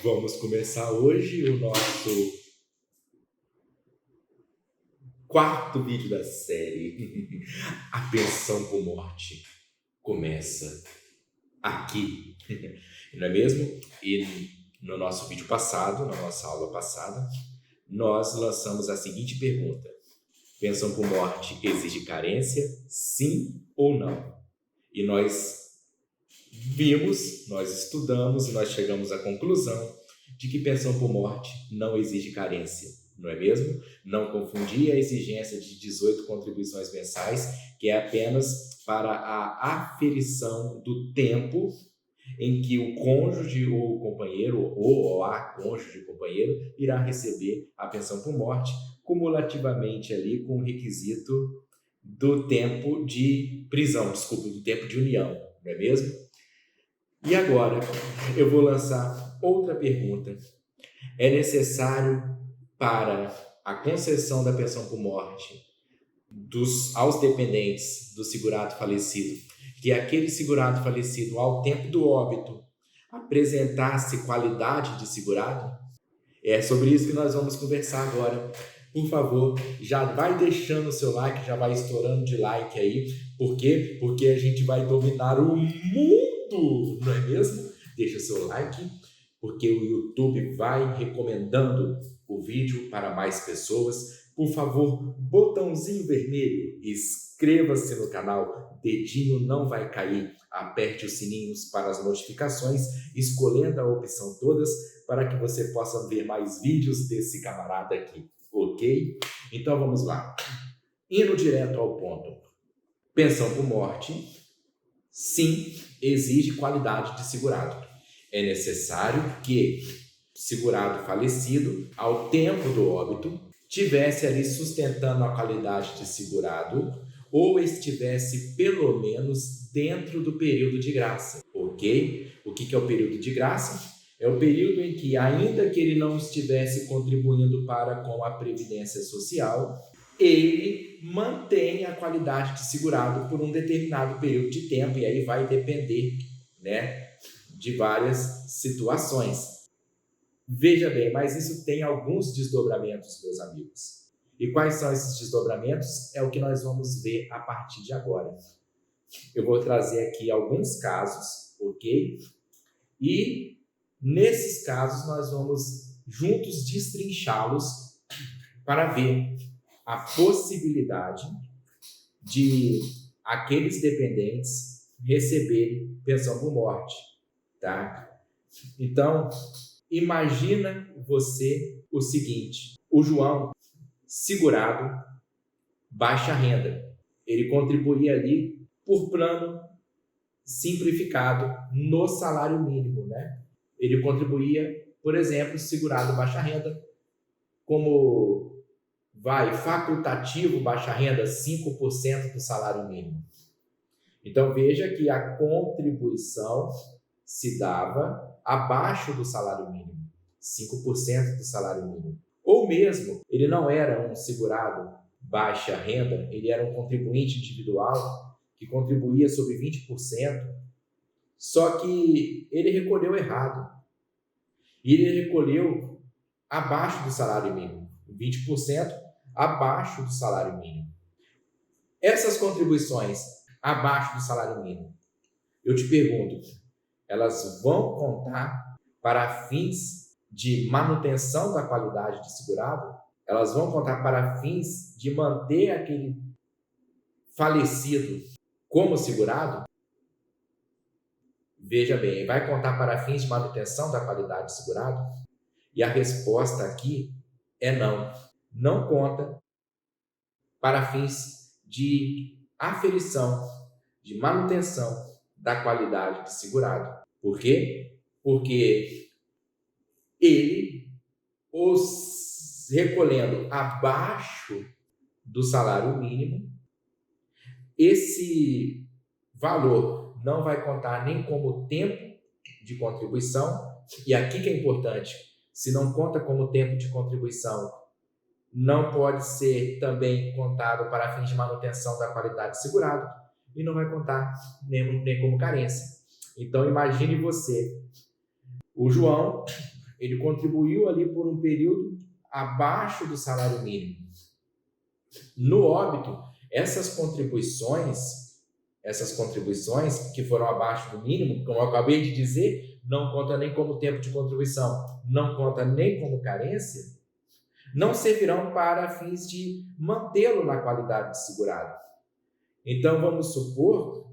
Vamos começar hoje o nosso quarto vídeo da série. A pensão por morte começa aqui, não é mesmo? E no nosso vídeo passado, na nossa aula passada, nós lançamos a seguinte pergunta: pensão por morte exige carência, sim ou não? E nós vimos, nós estudamos e nós chegamos à conclusão de que pensão por morte não exige carência, não é mesmo? Não confundir a exigência de 18 contribuições mensais, que é apenas para a aferição do tempo em que o cônjuge ou o companheiro ou a cônjuge companheiro irá receber a pensão por morte, cumulativamente ali com o requisito do tempo de prisão, do tempo de união, não é mesmo? E agora eu vou lançar outra pergunta. É necessário para a concessão da pensão por morte aos dependentes do segurado falecido, que aquele segurado falecido, ao tempo do óbito, apresentasse qualidade de segurado? É sobre isso que nós vamos conversar agora. Por favor, já vai deixando o seu like, já vai estourando de like aí. Por quê? Porque a gente vai dominar o mundo, não é mesmo? Deixa o seu like, porque o YouTube vai recomendando o vídeo para mais pessoas. Por favor, botãozinho vermelho, inscreva-se no canal, dedinho não vai cair, aperte os sininhos para as notificações, escolhendo a opção todas para que você possa ver mais vídeos desse camarada aqui, ok? Então vamos lá. Indo direto ao ponto. Pensão por morte, sim, exige qualidade de segurado. É necessário que o segurado falecido, ao tempo do óbito, tivesse ali sustentando a qualidade de segurado ou estivesse pelo menos dentro do período de graça, ok? O que é o período de graça? É o período em que, ainda que ele não estivesse contribuindo para com a Previdência Social, ele mantém a qualidade de segurado por um determinado período de tempo, e aí vai depender, né, de várias situações. Veja bem, mas isso tem alguns desdobramentos, meus amigos. E quais são esses desdobramentos? É o que nós vamos ver a partir de agora. Eu vou trazer aqui alguns casos, ok? E nesses casos nós vamos juntos destrinchá-los para ver a possibilidade de aqueles dependentes receberem pensão por morte, tá? Então, imagina você o seguinte: o João, segurado, baixa renda, ele contribuía ali por plano simplificado no salário mínimo, né? Ele contribuía, por exemplo, segurado baixa renda, como facultativo baixa renda, 5% do salário mínimo. Então veja que a contribuição se dava abaixo do salário mínimo, 5% do salário mínimo. Ou mesmo, ele não era um segurado baixa renda, ele era um contribuinte individual que contribuía sobre 20%, só que ele recolheu errado. E ele recolheu abaixo do salário mínimo, 20% abaixo do salário mínimo. Essas contribuições abaixo do salário mínimo, eu te pergunto, elas vão contar para fins de manutenção da qualidade de segurado? Elas vão contar para fins de manter aquele falecido como segurado? Veja bem, vai contar para fins de manutenção da qualidade de segurado? E a resposta aqui é não. Não conta para fins de aferição, de manutenção da qualidade de segurado. Por quê? Porque ele, os recolhendo abaixo do salário mínimo, esse valor não vai contar nem como tempo de contribuição, e aqui que é importante, se não conta como tempo de contribuição, não pode ser também contado para fins de manutenção da qualidade de segurado, e não vai contar nem como carência. Então imagine você, o João, ele contribuiu ali por um período abaixo do salário mínimo. No óbito, essas contribuições que foram abaixo do mínimo, como eu acabei de dizer, não conta nem como tempo de contribuição, não conta nem como carência, não servirão para fins de mantê-lo na qualidade de segurado. Então, vamos supor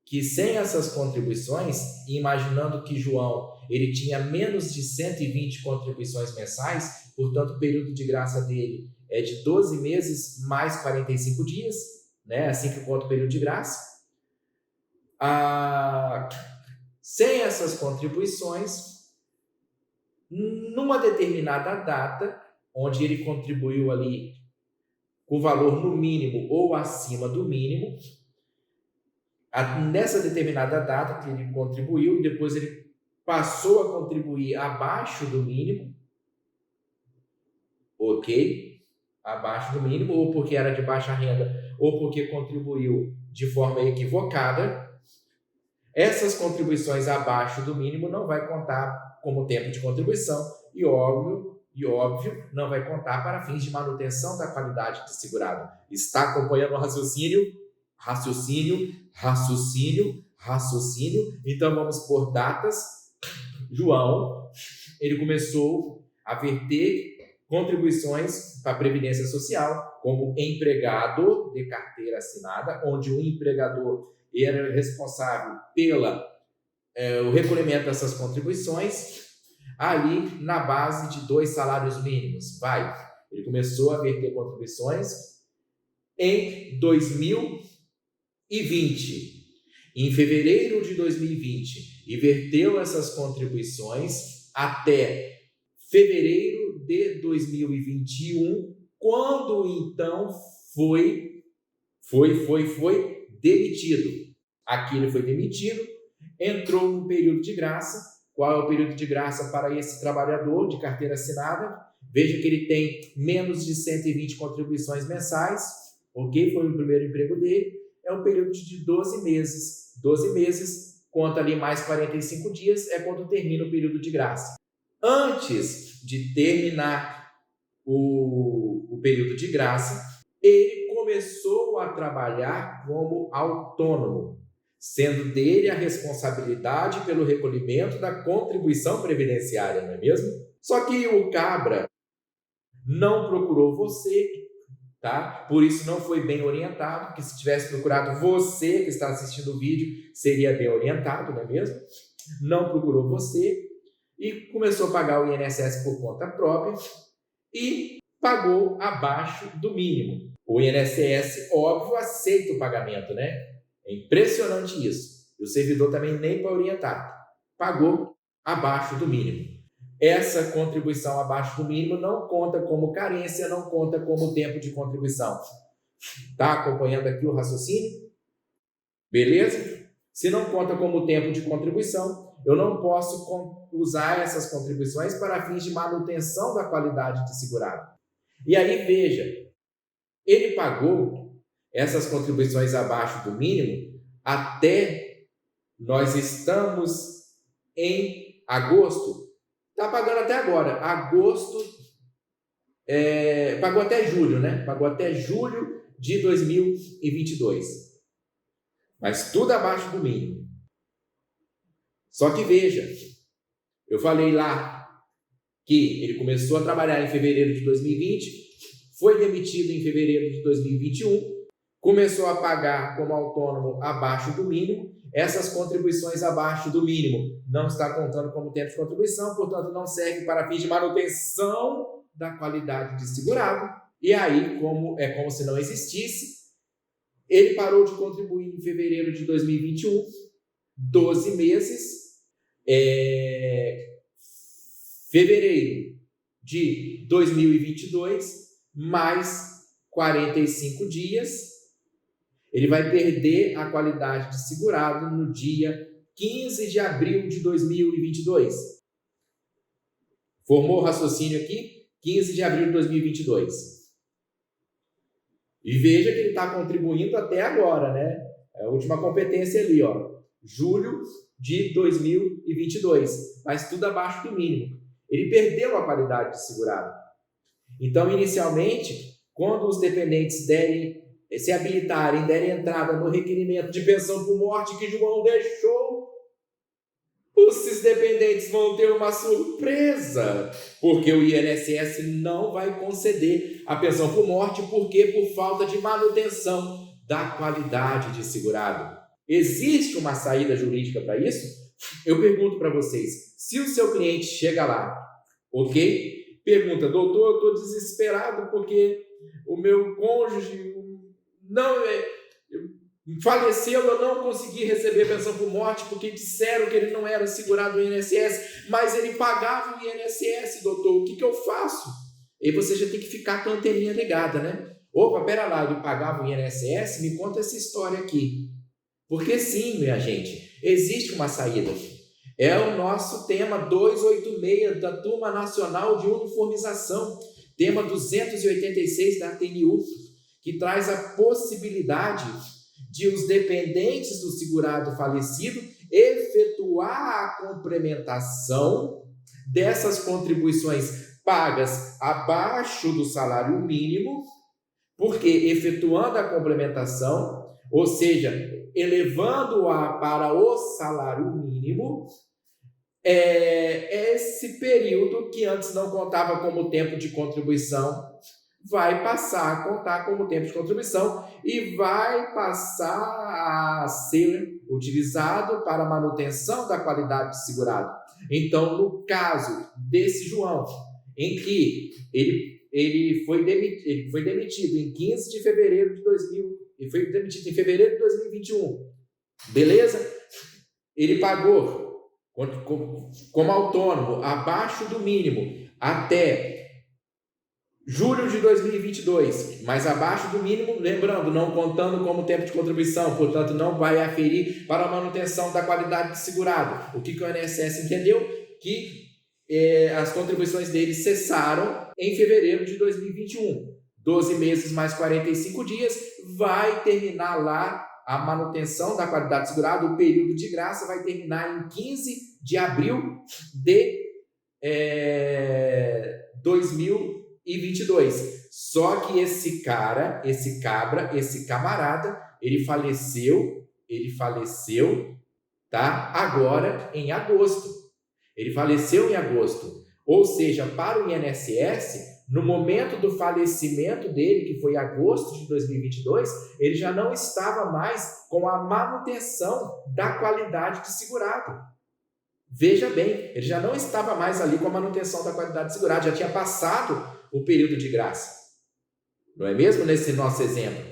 que sem essas contribuições, imaginando que João ele tinha menos de 120 contribuições mensais, portanto, o período de graça dele é de 12 meses mais 45 dias, né? Assim que conta o período de graça. Sem essas contribuições, numa determinada data, onde ele contribuiu ali com valor no mínimo ou acima do mínimo, nessa determinada data que ele contribuiu, depois ele passou a contribuir abaixo do mínimo, ok? Abaixo do mínimo, ou porque era de baixa renda, ou porque contribuiu de forma equivocada. Essas contribuições abaixo do mínimo não vai contar como tempo de contribuição e óbvio, não vai contar para fins de manutenção da qualidade de segurado. Está acompanhando o raciocínio? Raciocínio. Então vamos por datas. João, ele começou a verter contribuições para a Previdência Social como empregado de carteira assinada, onde o empregador era responsável pelo recolhimento dessas contribuições, ali na base de 2 salários mínimos. Ele começou a verter contribuições em 2020. Em fevereiro de 2020, e verteu essas contribuições até fevereiro de 2021, quando então foi demitido. Aqui ele foi demitido, entrou no período de graça. Qual é o período de graça para esse trabalhador de carteira assinada? Veja que ele tem menos de 120 contribuições mensais, ok? Foi o primeiro emprego dele. É um período de 12 meses. 12 meses, conta ali mais 45 dias, é quando termina o período de graça. Antes de terminar o período de graça, ele começou a trabalhar como autônomo, sendo dele a responsabilidade pelo recolhimento da contribuição previdenciária, não é mesmo? Só que o cabra não procurou você, tá? Por isso não foi bem orientado, porque se tivesse procurado você que está assistindo o vídeo, seria bem orientado, não é mesmo? Não procurou você e começou a pagar o INSS por conta própria e pagou abaixo do mínimo. O INSS, óbvio, aceita o pagamento, né? É impressionante isso. E o servidor também nem para orientar. Pagou abaixo do mínimo. Essa contribuição abaixo do mínimo não conta como carência, não conta como tempo de contribuição. Está acompanhando aqui o raciocínio? Beleza? Se não conta como tempo de contribuição, eu não posso usar essas contribuições para fins de manutenção da qualidade de segurado. E aí, veja, ele pagou essas contribuições abaixo do mínimo até, nós estamos em agosto, está pagando até agora, agosto, pagou até julho, né? Pagou até julho de 2022. Mas tudo abaixo do mínimo. Só que veja, eu falei lá que ele começou a trabalhar em fevereiro de 2020, foi demitido em fevereiro de 2021, começou a pagar como autônomo abaixo do mínimo. Essas contribuições abaixo do mínimo não está contando como tempo de contribuição, portanto não serve para fins de manutenção da qualidade de segurado. E aí, como se não existisse, ele parou de contribuir em fevereiro de 2021, 12 meses, fevereiro de 2022, mais 45 dias, ele vai perder a qualidade de segurado no dia 15 de abril de 2022. Formou o raciocínio aqui? 15 de abril de 2022. E veja que ele está contribuindo até agora, né? É a última competência ali, ó. Julho de 2022. Mas tudo abaixo do mínimo. Ele perdeu a qualidade de segurado. Então, inicialmente, quando os dependentes se habilitarem, derem entrada no requerimento de pensão por morte que João deixou, os dependentes vão ter uma surpresa, porque o INSS não vai conceder a pensão por morte, porque por falta de manutenção da qualidade de segurado. Existe uma saída jurídica para isso? Eu pergunto para vocês, se o seu cliente chega lá, ok? Pergunta, doutor, eu estou desesperado porque o meu cônjuge faleceu, eu não consegui receber pensão por morte porque disseram que ele não era segurado no INSS, mas ele pagava o INSS, doutor, o que eu faço? E você já tem que ficar com a anteninha ligada, né? Opa, pera lá, ele pagava o INSS? Me conta essa história aqui. Porque sim, minha gente, existe uma saída. É o nosso tema 286 da Turma Nacional de Uniformização, tema 286 da TNU, que traz a possibilidade de os dependentes do segurado falecido efetuar a complementação dessas contribuições pagas abaixo do salário mínimo, porque efetuando a complementação, ou seja, elevando-a para o salário mínimo, esse período que antes não contava como tempo de contribuição vai passar a contar como tempo de contribuição e vai passar a ser utilizado para a manutenção da qualidade de segurado. Então, no caso desse João, em que ele foi demitido em 15 de fevereiro de 2021, beleza? Ele pagou como autônomo abaixo do mínimo até julho de 2022, mas abaixo do mínimo, lembrando, não contando como tempo de contribuição, portanto, não vai aferir para a manutenção da qualidade de segurado. O que o INSS entendeu? Que as contribuições dele cessaram em fevereiro de 2021. 12 meses mais 45 dias, vai terminar lá a manutenção da qualidade de segurado, o período de graça vai terminar em 15 de abril de 2022. Só que esse camarada, ele faleceu, tá? Agora em agosto. Ele faleceu em agosto. Ou seja, para o INSS, no momento do falecimento dele, que foi em agosto de 2022, ele já não estava mais com a manutenção da qualidade de segurado. Veja bem, ele já não estava mais ali com a manutenção da qualidade de segurado, já tinha passado o período de graça. Não é mesmo nesse nosso exemplo?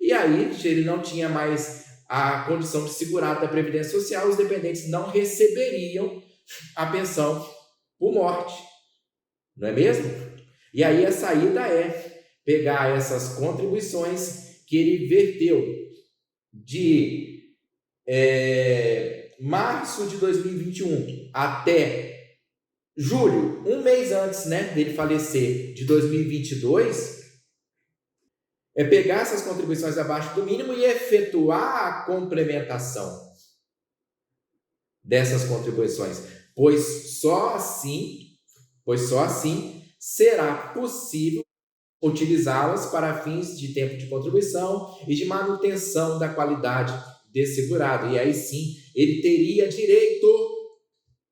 E aí, ele não tinha mais a condição de segurado da Previdência Social, os dependentes não receberiam a pensão por morte. Não é mesmo? E aí a saída é pegar essas contribuições que ele verteu de março de 2021 até julho, um mês antes, dele falecer, de 2022, é pegar essas contribuições abaixo do mínimo e efetuar a complementação dessas contribuições, pois só assim será possível utilizá-las para fins de tempo de contribuição e de manutenção da qualidade de segurado. E aí sim, ele teria direito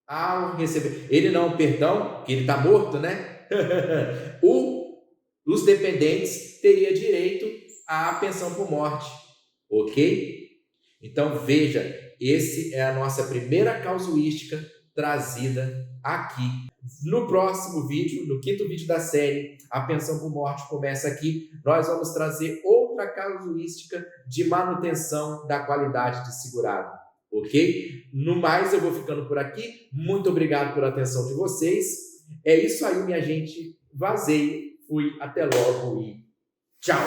ao receber. Ele não, perdão, que ele está morto, né? Os dependentes teriam direito à pensão por morte, ok? Então veja, esse é a nossa primeira casuística trazida aqui. No próximo vídeo, no 5º vídeo da série, a pensão por morte começa aqui. Nós vamos trazer outra casuística de manutenção da qualidade de segurado, ok? No mais, eu vou ficando por aqui. Muito obrigado pela atenção de vocês. É isso aí, minha gente. Vazei, fui, até logo e tchau!